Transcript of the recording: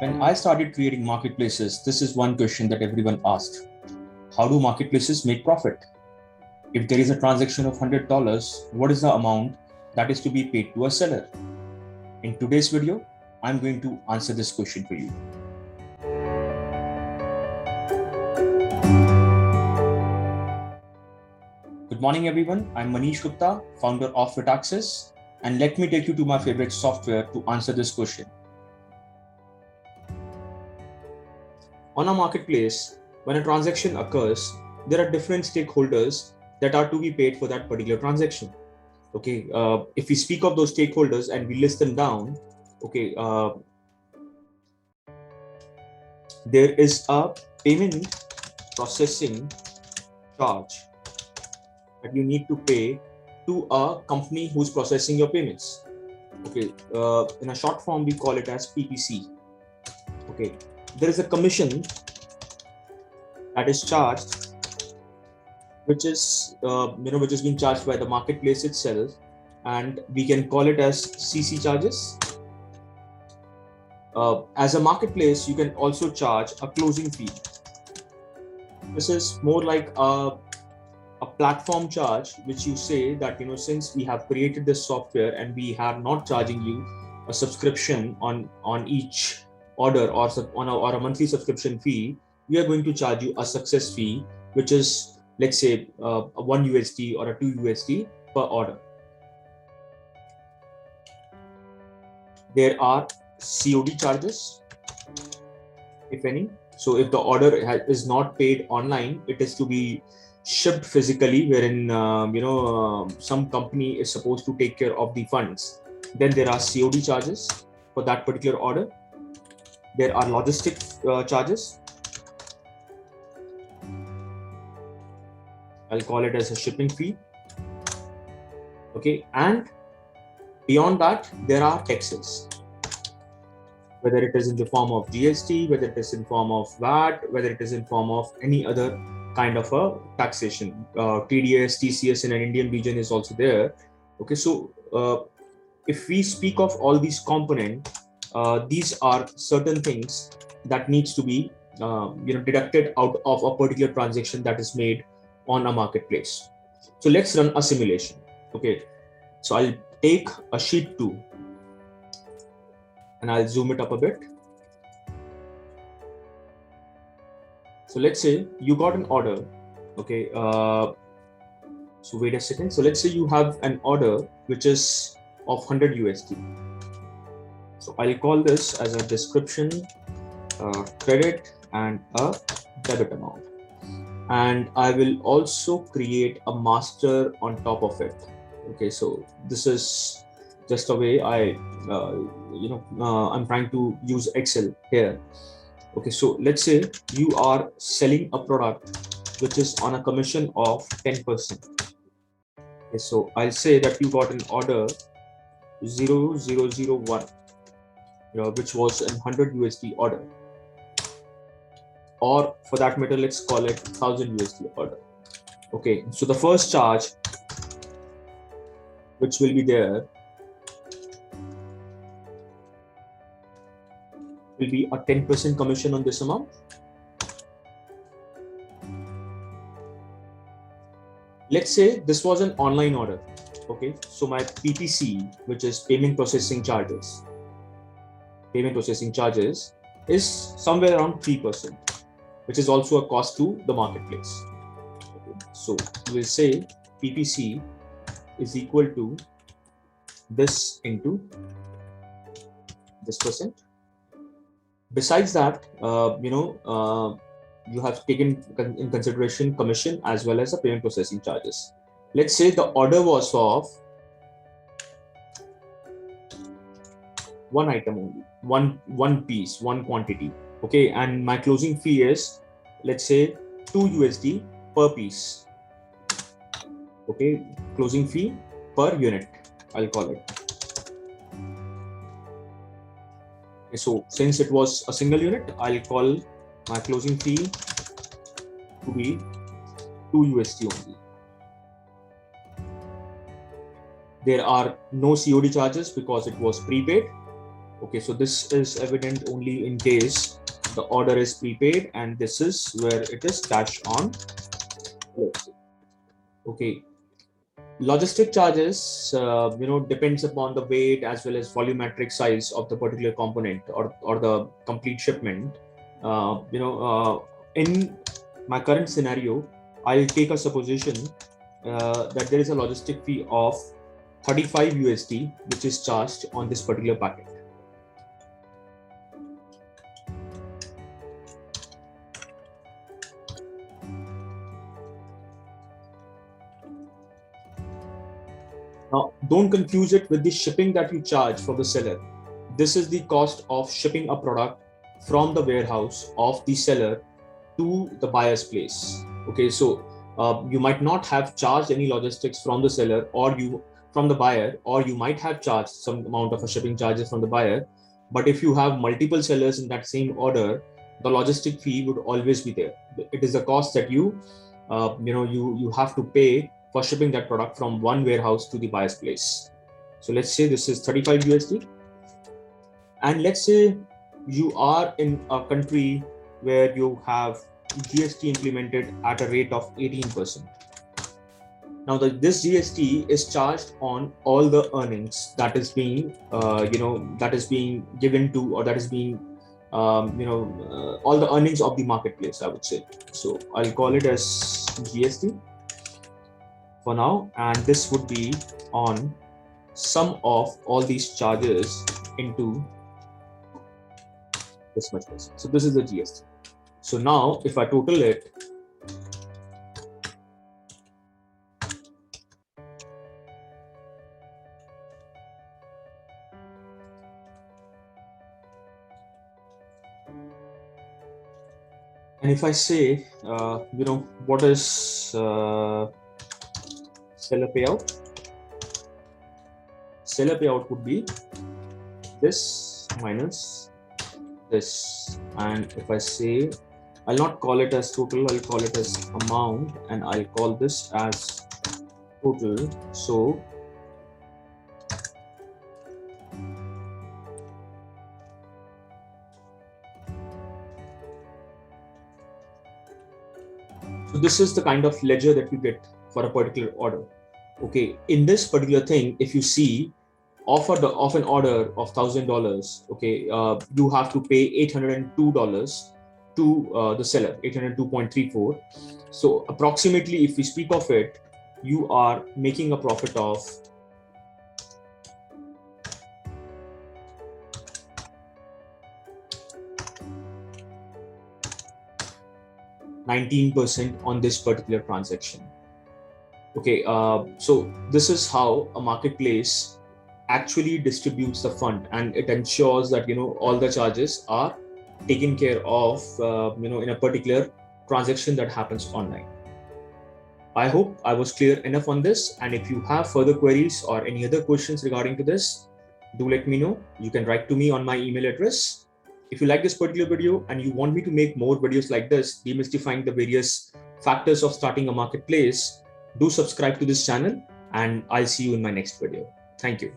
When I started creating marketplaces, this is one question that everyone asked. How do marketplaces make profit? If there is a transaction of $100, what is the amount that is to be paid to a seller? In today's video, I'm going to answer this question for you. Good morning, everyone. I'm Manish Gupta, founder of Ritaxis, and let me take you to my favorite software to answer this question. On a marketplace, when a transaction occurs, there are different stakeholders that are to be paid for that particular transaction. Okay, if we speak of those stakeholders and we list them down, okay, there is a payment processing charge that you need to pay to a company who's processing your payments. Okay, in a short form, we call it as PPC. Okay, there is a commission that is charged, which is which is being charged by the marketplace itself, and we can call it as CC charges. As a marketplace, you can also charge a closing fee. This is more like a platform charge, which you say that since we have created this software and we are not charging you a subscription on each order or a monthly subscription fee, we are going to charge you a success fee, which is, let's say, a $1 or a $2 per order. There are COD charges, if any. So if the order is not paid online, it is to be shipped physically, wherein some company is supposed to take care of the funds. Then there are COD charges for that particular order. There are logistics charges. I'll call it as a shipping fee. Okay, and beyond that, there are taxes, whether it is in the form of GST, whether it is in form of VAT, whether it is in form of any other kind of a taxation. TDS, TCS in an Indian region is also there. Okay, so if we speak of all these components, these are certain things that needs to be deducted out of a particular transaction that is made on a marketplace. So let's run a simulation. Okay, so I'll take a sheet 2 and I'll zoom it up a bit. So let's say you got an order. Okay, so wait a second. So let's say you have an order which is of $100. So I'll call this as a description, credit and a debit amount. And I will also create a master on top of it. Okay, so this is just a way I'm trying to use Excel here. Okay, so let's say you are selling a product which is on a commission of 10%. Okay, so I'll say that you got an order 0001, which was a $100 order. Or for that matter, let's call it $1,000 order. Okay, so the first charge which will be there will be a 10% commission on this amount. Let's say this was an online order. Okay, so my PPC, which is payment processing charges, is somewhere around 3%. which is also a cost to the marketplace. Okay. So we'll say PPC is equal to this into this percent. Besides that, you have taken in consideration commission as well as the payment processing charges. Let's say the order was of one item only, one piece, one quantity. Okay, and my closing fee is, let's say, $2 per piece. Okay, closing fee per unit, I'll call it. Okay, so since it was a single unit, I'll call my closing fee to be $2 only. There are no COD charges because it was prepaid. Okay, so this is evident only in case the order is prepaid, and this is where it is cash on. Okay, logistic charges, depends upon the weight as well as volumetric size of the particular component or the complete shipment. In my current scenario, I'll take a supposition that there is a logistic fee of 35 USD, which is charged on this particular packet. Now, don't confuse it with the shipping that you charge for the seller. This is the cost of shipping a product from the warehouse of the seller to the buyer's place. Okay, so you might not have charged any logistics from the seller or from the buyer, or you might have charged some amount of a shipping charges from the buyer. But if you have multiple sellers in that same order, the logistic fee would always be there. It is a cost that you have to pay for shipping that product from one warehouse to the buyer's place. So let's say this is 35 USD. And let's say you are in a country where you have GST implemented at a rate of 18%. Now this GST is charged on all the earnings that is being, given to, or that is being, all the earnings of the marketplace, I would say. So I'll call it as GST for now, and this would be on sum of all these charges into this much percent. So this is the GST. So now if I total it, and if I say, what is seller payout? Seller payout would be this minus this. And if I say, I'll not call it as total, I'll call it as amount, and I'll call this as total. So this is the kind of ledger that you get for a particular order. Okay, in this particular thing, if you see of an order of $1,000, okay, you have to pay $802 to the seller, 802.34. So approximately, if we speak of it, you are making a profit of 19% on this particular transaction. Okay, so this is how a marketplace actually distributes the fund, and it ensures that all the charges are taken care of in a particular transaction that happens online. I hope I was clear enough on this, and if you have further queries or any other questions regarding to this, do let me know. You can write to me on my email address. If you like this particular video and you want me to make more videos like this, demystifying the various factors of starting a marketplace, do subscribe to this channel, and I'll see you in my next video. Thank you.